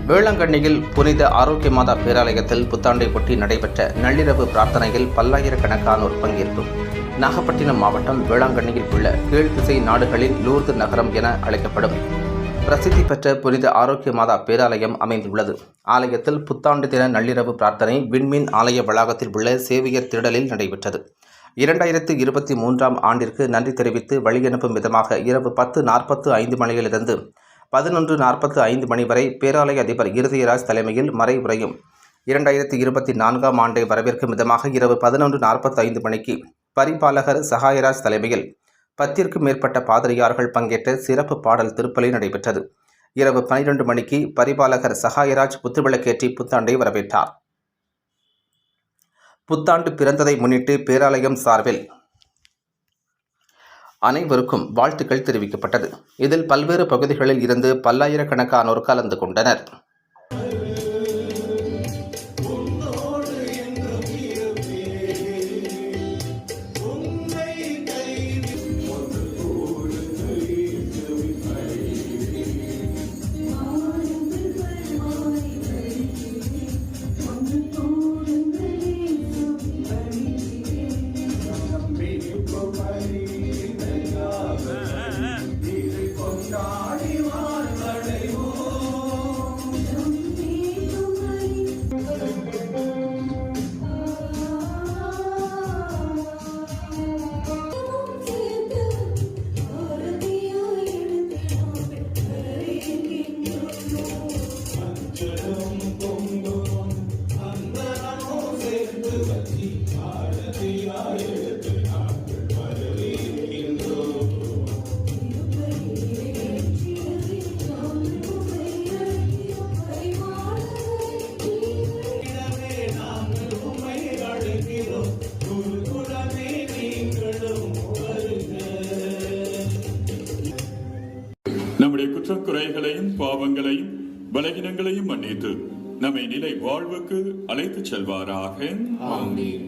வேளாங்கண்ணியில் புனித ஆரோக்கிய மாதா பேராலயத்தில் புத்தாண்டை ஒட்டி நடைபெற்ற நள்ளிரவு பிரார்த்தனையில் பல்லாயிரக்கணக்கானோர் பங்கேற்பு. நாகப்பட்டினம் மாவட்டம் வேளாங்கண்ணியில் உள்ள கீழ்த்திசை நாடுகளின் லூர்து நகரம் என அழைக்கப்படும் பிரசித்தி பெற்ற புனித ஆரோக்கிய மாதா பேராலயம் அமைந்துள்ளது. ஆலயத்தில் புத்தாண்டு தின நள்ளிரவு பிரார்த்தனை விண்மீன் ஆலய வளாகத்தில் உள்ள சேவியர் திடலில் நடைபெற்றது. 2023ஆம் ஆண்டிற்கு நன்றி தெரிவித்து வழியனுப்பும் விதமாக இரவு 10:45 மணியிலிருந்து 11:45 மணி வரை பேராலய அதிபர் இருதயராஜ் தலைமையில் மறை உரையும், 2024ஆம் ஆண்டை வரவேற்கும் விதமாக இரவு 11:45 மணிக்கு பரிபாலகர் சகாயராஜ் தலைமையில் 10ற்கும் மேற்பட்ட பாதிரியார்கள் பங்கேற்ற சிறப்பு பாடல் திருப்பலி நடைபெற்றது. இரவு 12 மணிக்கு பரிபாலகர் சகாயராஜ் குத்துவிளக்கேற்றி புத்தாண்டை வரவேற்றார். புத்தாண்டு பிறந்ததை முன்னிட்டு பேராலயம் சார்பில் அனைவருக்கும் வாழ்த்துக்கள் தெரிவிக்கப்பட்டது. இதில் பல்வேறு பகுதிகளில் இருந்து பல்லாயிரக்கணக்கானோர் கலந்து கொண்டனர். நம்முடைய குற்றக்குறைகளையும் பாவங்களையும் பலகீனங்களையும் மன்னித்து நம்மை நிலை வாழ்வுக்கு அழைத்துச் செல்வாராக. ஆமென்.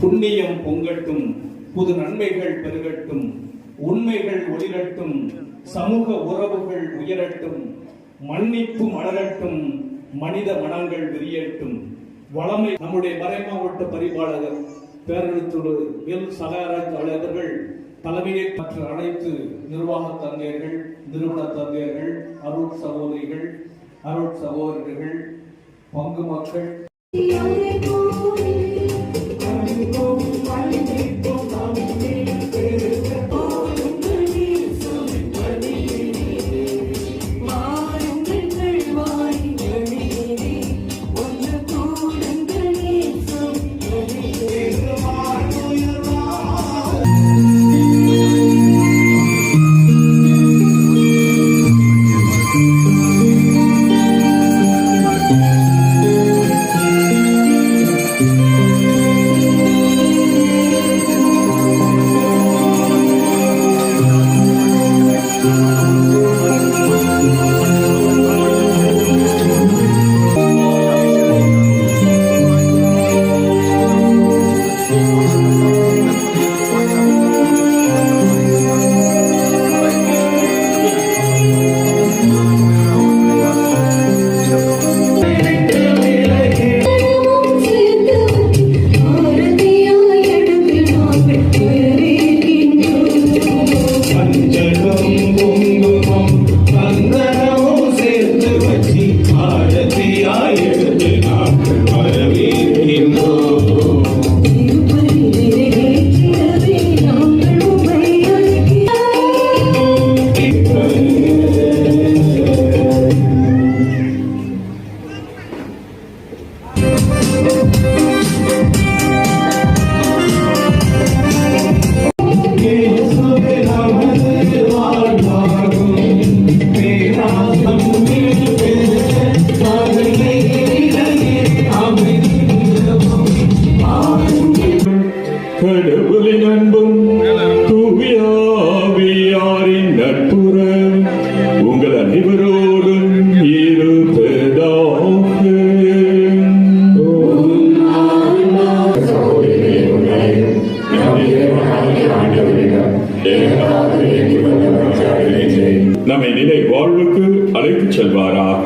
புண்ணியம் பொங்கட்டும், புது நன்மைகள் பெருகட்டும், உண்மைகள் ஒளிரட்டும், சமூக உறவுகள் உயரட்டும், மன்னிப்பு மலரட்டும், மனித மனங்கள் விரியட்டும். வளமை நம்முடைய மறைமாவட்ட பரிபாலகர் பேரெழுத்தோடு சகாயராஜ் அவர்கள் தலைமையை மற்ற அனைத்து நிர்வாக தந்தையர்கள், நிறுவன தந்தையர்கள், அருட் சகோதரிகள், அருட் சகோதரர்கள், பங்கு மக்கள் கடவுளின் அன்பும் தூயாவியாரின் நட்புறவும் உங்கள் அனைவரோடும் இருப்பதாக. நம்மை நிலை வாழ்வுக்கு அழைத்துச் செல்வாராக.